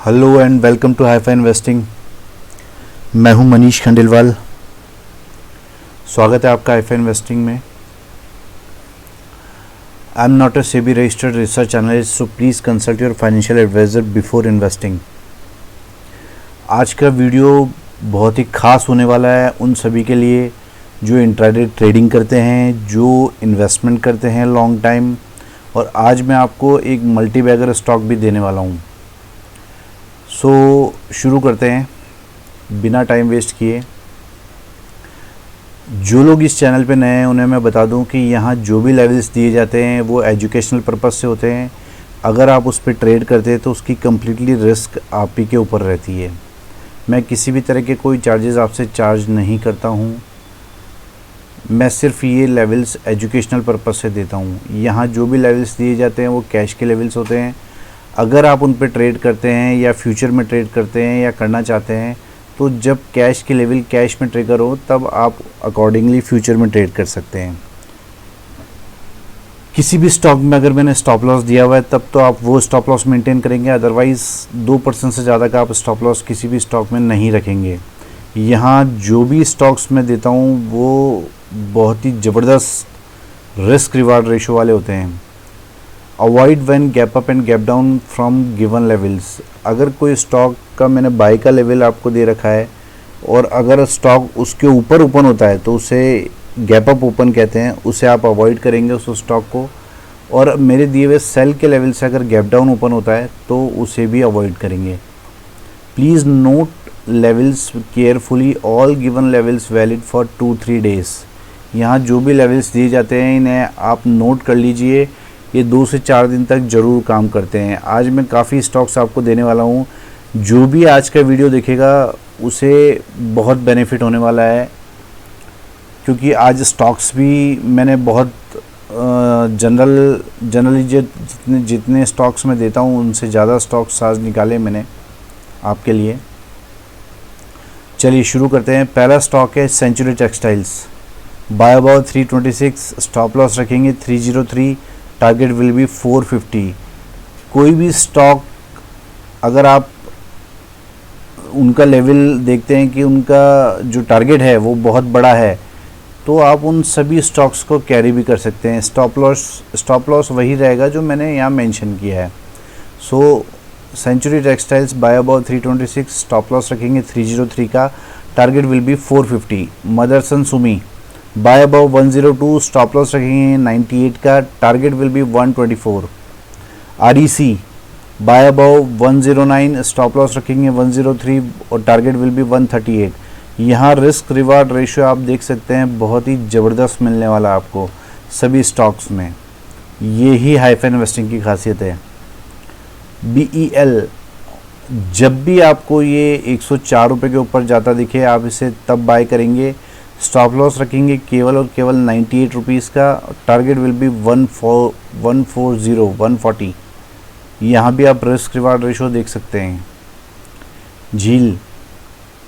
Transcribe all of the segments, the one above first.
Hello and welcome to hi fi investing. मैं हूं मनीष खंडेलवाल। स्वागत है आपका हाईफाई इन्वेस्टिंग में। I am not a SEBI registered research analyst, so please consult your financial adviser before investing. आज का वीडियो बहुत ही खास होने वाला है उन सभी के लिए जो इंट्राडे ट्रेडिंग करते हैं, जो इन्वेस्टमेंट करते हैं लॉन्ग टाइम। और आज मैं आपको एक मल्टी बैगर स्टॉक भी देने वाला हूँ। सो शुरू करते हैं बिना टाइम वेस्ट किए। जो लोग इस चैनल पे नए हैं उन्हें मैं बता दूं कि यहाँ जो भी लेवल्स दिए जाते हैं वो एजुकेशनल पर्पस से होते हैं। अगर आप उस पर ट्रेड करते हैं तो उसकी कम्प्लीटली रिस्क आप ही के ऊपर रहती है। मैं किसी भी तरह के कोई चार्जेस आपसे चार्ज नहीं करता हूँ। मैं सिर्फ ये लेवल्स एजुकेशनल पर्पस से देता हूँ। यहाँ जो भी लेवल्स दिए जाते हैं वो कैश के लेवल्स होते हैं। अगर आप उन पर ट्रेड करते हैं या फ्यूचर में ट्रेड करते हैं या करना चाहते हैं तो जब कैश की लेवल कैश में ट्रिगर हो तब आप अकॉर्डिंगली फ्यूचर में ट्रेड कर सकते हैं। किसी भी स्टॉक में अगर मैंने स्टॉप लॉस दिया हुआ है तब तो आप वो स्टॉप लॉस मेंटेन करेंगे, अदरवाइज़ 2% से ज़्यादा का आप स्टॉप लॉस किसी भी स्टॉक में नहीं रखेंगे। यहाँ जो भी स्टॉक्स मैं देता हूँ वो बहुत ही ज़बरदस्त रिस्क रिवार्ड रेशो वाले होते हैं। Avoid when gap up and gap down from given levels. अगर कोई स्टॉक का मैंने बाई का लेवल आपको दे रखा है और अगर स्टॉक उसके ऊपर ओपन होता है तो उसे गैप अप ओपन कहते हैं, उसे आप अवॉइड करेंगे उस स्टॉक को। और मेरे दिए हुए सेल के लेवल से अगर गैप डाउन ओपन होता है तो उसे भी अवॉइड करेंगे। Please note levels carefully. All given levels valid for 2-3 days. यहाँ जो भी लेवल्स दिए जाते हैं इन्हें आप नोट कर लीजिए। ये 2 से 4 दिन तक ज़रूर काम करते हैं। आज मैं काफ़ी स्टॉक्स आपको देने वाला हूँ। जो भी आज का वीडियो देखेगा उसे बहुत बेनिफिट होने वाला है, क्योंकि आज स्टॉक्स भी मैंने बहुत जनरली जितने स्टॉक्स मैं देता हूँ उनसे ज़्यादा स्टॉक्स आज निकाले मैंने आपके लिए। चलिए शुरू करते हैं। पहला स्टॉक है Century Textiles. Buy about 326, stop loss रखेंगे 303, टारगेट विल बी 450। कोई भी स्टॉक अगर आप उनका लेवल देखते हैं कि उनका जो टारगेट है वो बहुत बड़ा है तो आप उन सभी स्टॉक्स को कैरी भी कर सकते हैं। स्टॉप लॉस वही रहेगा जो मैंने यहाँ मेंशन किया है। So Century Textiles buy about 326, stop loss रखेंगे 303 का, target will be 450। Motherson Sumi buy about 102, stop loss रखेंगे 98 का, target will be 124। REC buy about 109, stop loss रखेंगे 103 और टारगेट विल बी 138। यहाँ रिस्क रिवार्ड रेशियो आप देख सकते हैं बहुत ही ज़बरदस्त मिलने वाला आपको सभी स्टॉक्स में। ये ही हाईफाई इन्वेस्टिंग की खासियत है। BEL, जब भी आपको ये 104 रुपये के ऊपर जाता दिखे आप इसे तब बाय करेंगे। स्टॉप लॉस रखेंगे केवल और केवल 98 रुपीज़ का, टारगेट विल बी 140। यहाँ भी आप रिस्क रिवार्ड रेशो देख सकते हैं। झील,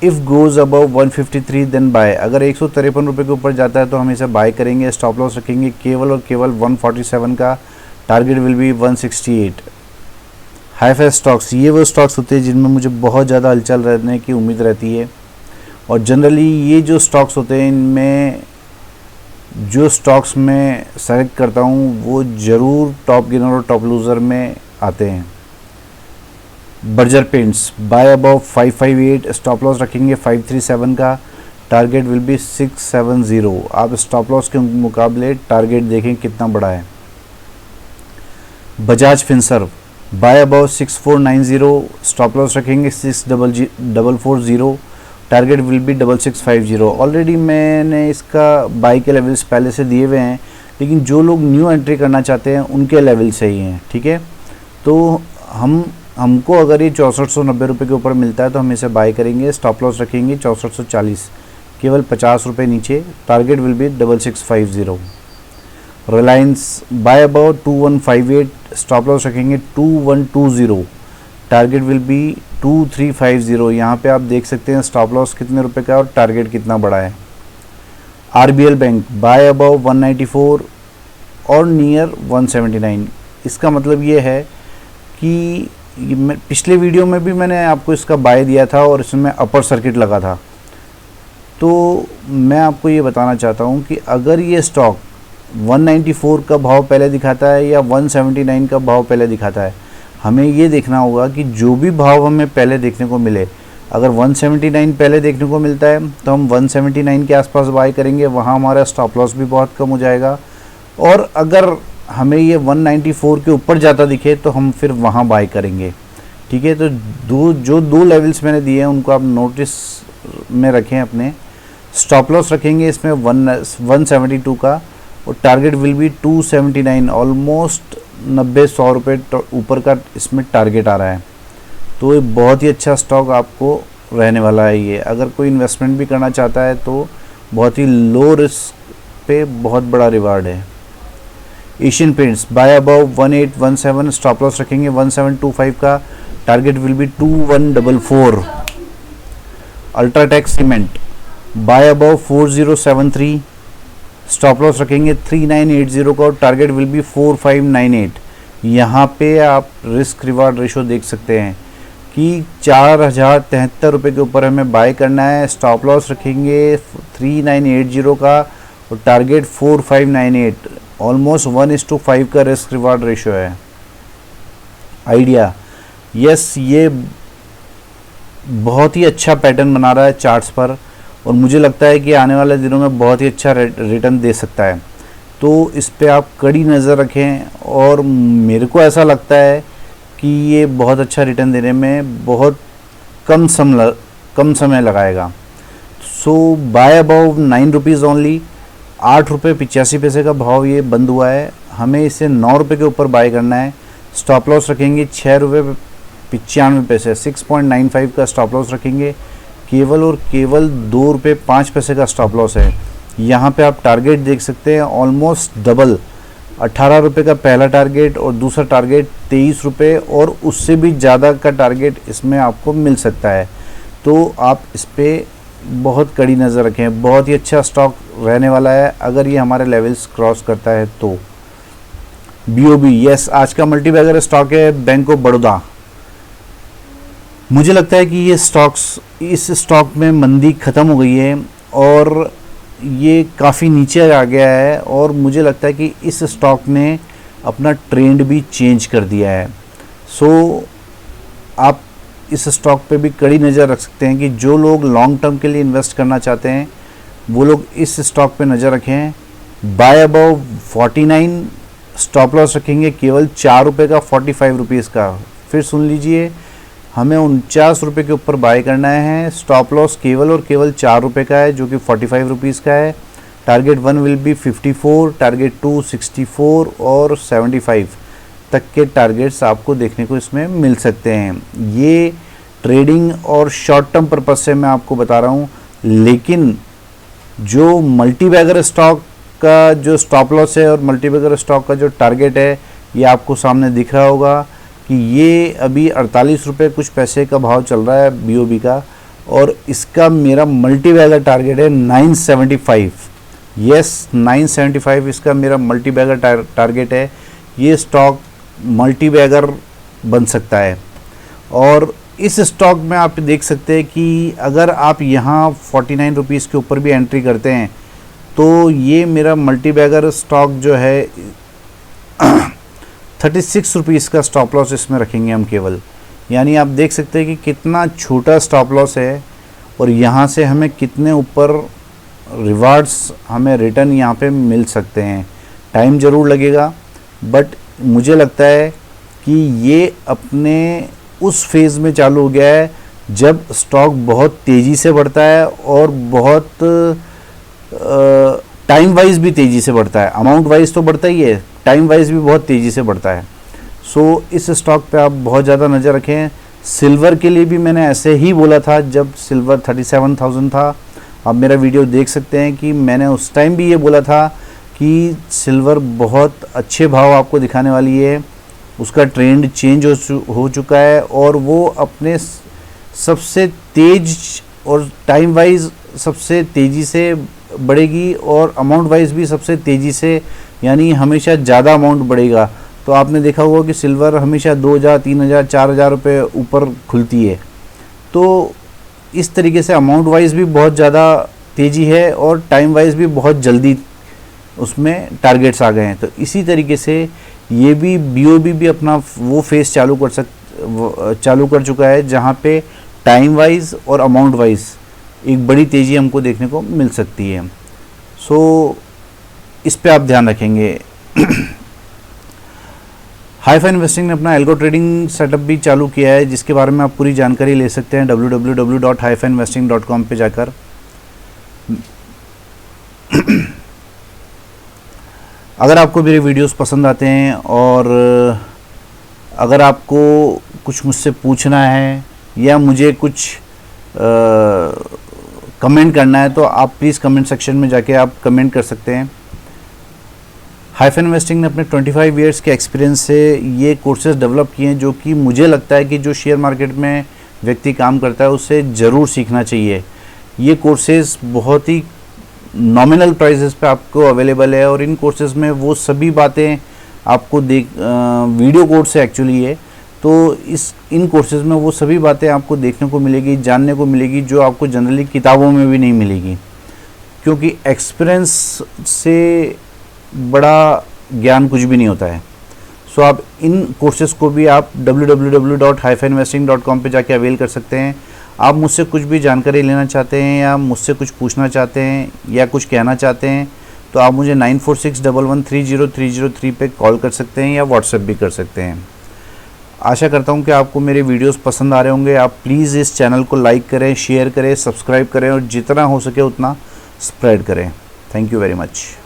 if goes above 153 then buy. अगर 153 रुपये के ऊपर जाता है तो हम इसे बाय करेंगे। स्टॉप लॉस रखेंगे केवल और केवल 147 का, target will be 168। Hi fi stocks, ये वो स्टॉक्स होते हैं जिनमें मुझे बहुत ज़्यादा हलचल रहने की उम्मीद रहती है। और जनरली ये जो स्टॉक्स होते हैं इनमें जो स्टॉक्स मैं सेलेक्ट करता हूँ वो ज़रूर टॉप गेनर और टॉप लूज़र में आते हैं। Berger Paints buy about 558, stop loss रखेंगे 537 का, टारगेट विल बी 670। आप स्टॉप लॉस के मुकाबले टारगेट देखें कितना बड़ा है। Bajaj Finserv buy about 6490, stop loss रखेंगे 6440, टारगेट विल बी 6650। ऑलरेडी मैंने इसका बाई के लेवल्स पहले से दिए हुए हैं, लेकिन जो लोग न्यू एंट्री करना चाहते हैं उनके लेवल से ही हैं, ठीक है। तो हमको अगर ये 6490 रुपये के ऊपर मिलता है तो हम इसे बाय करेंगे। स्टॉप लॉस रखेंगे 6440, केवल 50 रुपये नीचे, target will B 6650। Reliance by about 2158, stop loss रखेंगे 2120, टारगेट विल बी 2350। यहाँ पे आप देख सकते हैं स्टॉप लॉस कितने रुपए का और टारगेट कितना बड़ा है। RBL बैंक बाय अबाउ 194 और नियर 179। इसका मतलब ये है कि पिछले वीडियो में भी मैंने आपको इसका बाय दिया था और इसमें अपर सर्किट लगा था। तो मैं आपको ये बताना चाहता हूँ कि अगर ये स्टॉक 194 का भाव पहले दिखाता है या 179 का भाव पहले दिखाता है, हमें ये देखना होगा कि जो भी भाव हमें पहले देखने को मिले, अगर 179 पहले देखने को मिलता है तो हम 179 के आसपास बाय करेंगे, वहाँ हमारा स्टॉप लॉस भी बहुत कम हो जाएगा। और अगर हमें ये 194 के ऊपर जाता दिखे तो हम फिर वहाँ बाय करेंगे। ठीक है, तो दो लेवल्स मैंने दिए हैं उनको आप नोटिस में रखें। अपने स्टॉप लॉस रखेंगे इसमें 172 का और टारगेट विल बी 279, ऑलमोस्ट 90-100 रुपये ऊपर का इसमें टारगेट आ रहा है। तो ये बहुत ही अच्छा स्टॉक आपको रहने वाला है। ये अगर कोई इन्वेस्टमेंट भी करना चाहता है तो बहुत ही लो रिस्क पे बहुत बड़ा रिवार्ड है। Asian Paints buy above 1817, stop loss रखेंगे 1725 का, target will be 2144। UltraTech Cement buy above 4073, stop loss रखेंगे 3980 का और टारगेट विल बी 4598। यहाँ पे आप रिस्क रिवार्ड रेशो देख सकते हैं कि 4073 रुपये के ऊपर हमें बाय करना है। स्टॉप लॉस रखेंगे 3980 का और टारगेट 4598, ऑलमोस्ट 1:5 का रिस्क रिवार्ड रेशो है। आइडिया, यस, ये बहुत ही अच्छा पैटर्न बना रहा है चार्ट्स पर और मुझे लगता है कि आने वाले दिनों में बहुत ही अच्छा रिटर्न दे सकता है। तो इस पे आप कड़ी नज़र रखें और मेरे को ऐसा लगता है कि ये बहुत अच्छा रिटर्न देने में बहुत कम समय लगाएगा। सो बाय अबाउ 9 रुपीज़ ओनली, 8 रुपये 85 पैसे का भाव ये बंद हुआ है। हमें इसे 9 रुपये के ऊपर बाय करना है। स्टॉप लॉस रखेंगे 6 रुपये 95 पैसे, 6.95 का स्टॉप लॉस रखेंगे। केवल और केवल 2 रुपये 5 पैसे का स्टॉप लॉस है। यहाँ पे आप टारगेट देख सकते हैं, ऑलमोस्ट डबल, 18 रुपये का पहला टारगेट और दूसरा टारगेट 23 रुपये और उससे भी ज़्यादा का टारगेट इसमें आपको मिल सकता है। तो आप इस पर बहुत कड़ी नज़र रखें, बहुत ही अच्छा स्टॉक रहने वाला है अगर ये हमारे लेवल्स क्रॉस करता है तो। BOB, यस, आज का मल्टीबैगर स्टॉक है बैंक ऑफ बड़ौदा। मुझे लगता है कि इस स्टॉक में मंदी ख़त्म हो गई है और ये काफ़ी नीचे आ गया है और मुझे लगता है कि इस स्टॉक ने अपना ट्रेंड भी चेंज कर दिया है। सो आप इस स्टॉक पे भी कड़ी नज़र रख सकते हैं कि जो लोग लॉन्ग टर्म के लिए इन्वेस्ट करना चाहते हैं वो लोग इस स्टॉक पे नज़र रखें। बाय अबव 49, स्टॉप लॉस रखेंगे केवल 4 रुपये का, 45 रुपीज़ का। फिर सुन लीजिए, हमें 49 रुपये के ऊपर बाय करना है। स्टॉप लॉस केवल और केवल 4 रुपये का है जो कि 45 रुपीज़ का है। टारगेट 1 विल बी 54, टारगेट 2 64 और 75 तक के टारगेट्स आपको देखने को इसमें मिल सकते हैं। ये ट्रेडिंग और शॉर्ट टर्म पर्पस से मैं आपको बता रहा हूँ, लेकिन जो मल्टीबैगर स्टॉक का जो स्टॉप लॉस है और मल्टीबैगर स्टॉक का जो टारगेट है ये आपको सामने दिख रहा होगा कि ये अभी 48 रुपये कुछ पैसे का भाव चल रहा है BOB का और इसका मेरा मल्टीबैगर टारगेट है 975। यस, 975 इसका मेरा मल्टीबैगर टारगेट है। ये स्टॉक मल्टीबैगर बन सकता है और इस स्टॉक में आप देख सकते हैं कि अगर आप यहाँ 49 रुपीज़ के ऊपर भी एंट्री करते हैं तो ये मेरा मल्टीबैगर स्टॉक जो है 36 रुपीज़ का स्टॉप लॉस इसमें रखेंगे हम केवल। यानी आप देख सकते हैं कि कितना छोटा स्टॉप लॉस है और यहाँ से हमें कितने ऊपर रिवार्ड्स, हमें रिटर्न यहाँ पे मिल सकते हैं। टाइम ज़रूर लगेगा बट मुझे लगता है कि ये अपने उस फेज़ में चालू हो गया है जब स्टॉक बहुत तेज़ी से बढ़ता है और बहुत टाइम वाइज भी तेज़ी से बढ़ता है। अमाउंट वाइज तो बढ़ता ही है, टाइम वाइज भी बहुत तेज़ी से बढ़ता है। सो इस स्टॉक पे आप बहुत ज़्यादा नज़र रखें। सिल्वर के लिए भी मैंने ऐसे ही बोला था जब सिल्वर 37,000 था। आप मेरा वीडियो देख सकते हैं कि मैंने उस टाइम भी ये बोला था कि सिल्वर बहुत अच्छे भाव आपको दिखाने वाली है, उसका ट्रेंड चेंज हो चुका है और वो अपने सबसे तेज और टाइम वाइज सबसे तेज़ी से बढ़ेगी और अमाउंट वाइज भी सबसे तेज़ी से, यानी हमेशा ज़्यादा अमाउंट बढ़ेगा। तो आपने देखा होगा कि सिल्वर हमेशा 2000, 3000, 4000 रुपये ऊपर खुलती है। तो इस तरीके से अमाउंट वाइज भी बहुत ज़्यादा तेज़ी है और टाइम वाइज भी बहुत जल्दी उसमें टारगेट्स आ गए हैं। तो इसी तरीके से ये भी BOB भी अपना वो फेस चालू कर चुका है जहाँ पे टाइम वाइज और अमाउंट वाइज एक बड़ी तेज़ी हमको देखने को मिल सकती है। सो इस पे आप ध्यान रखेंगे। हाईफाई इन्वेस्टिंग ने अपना एल्गो ट्रेडिंग सेटअप भी चालू किया है, जिसके बारे में आप पूरी जानकारी ले सकते हैं www.highfaiinvesting.com पे जाकर। अगर आपको मेरे वीडियोस पसंद आते हैं और अगर आपको कुछ मुझसे पूछना है या मुझे कुछ कमेंट करना है तो आप प्लीज़ कमेंट सेक्शन में जाके आप कमेंट कर सकते हैं। हाईफाई इन्वेस्टिंग ने अपने 25 इयर्स के एक्सपीरियंस से ये कोर्सेज डेवलप किए हैं, जो कि मुझे लगता है कि जो शेयर मार्केट में व्यक्ति काम करता है उससे ज़रूर सीखना चाहिए। ये कोर्सेज बहुत ही नॉमिनल प्राइसेस पे आपको अवेलेबल है और इन कोर्सेज में वो सभी बातें आपको वीडियो कोर्स से एक्चुअली है, तो इन कोर्सेज में वो सभी बातें आपको देखने को मिलेगी, जानने को मिलेगी, जो आपको जनरली किताबों में भी नहीं मिलेगी, क्योंकि एक्सपीरियंस से बड़ा ज्ञान कुछ भी नहीं होता है। सो आप इन कोर्सेज को भी आप www.highfaiinvesting.com पे जाके अवेल कर सकते हैं। आप मुझसे कुछ भी जानकारी लेना चाहते हैं या मुझसे कुछ पूछना चाहते हैं या कुछ कहना चाहते हैं तो आप मुझे 9461113003 पे कॉल कर सकते हैं या व्हाट्सएप भी कर सकते हैं। आशा करता हूँ कि आपको मेरे वीडियोस पसंद आ रहे होंगे। आप प्लीज़ इस चैनल को लाइक करें, शेयर करें, सब्सक्राइब करें और जितना हो सके उतना स्प्रेड करें। Thank you very much.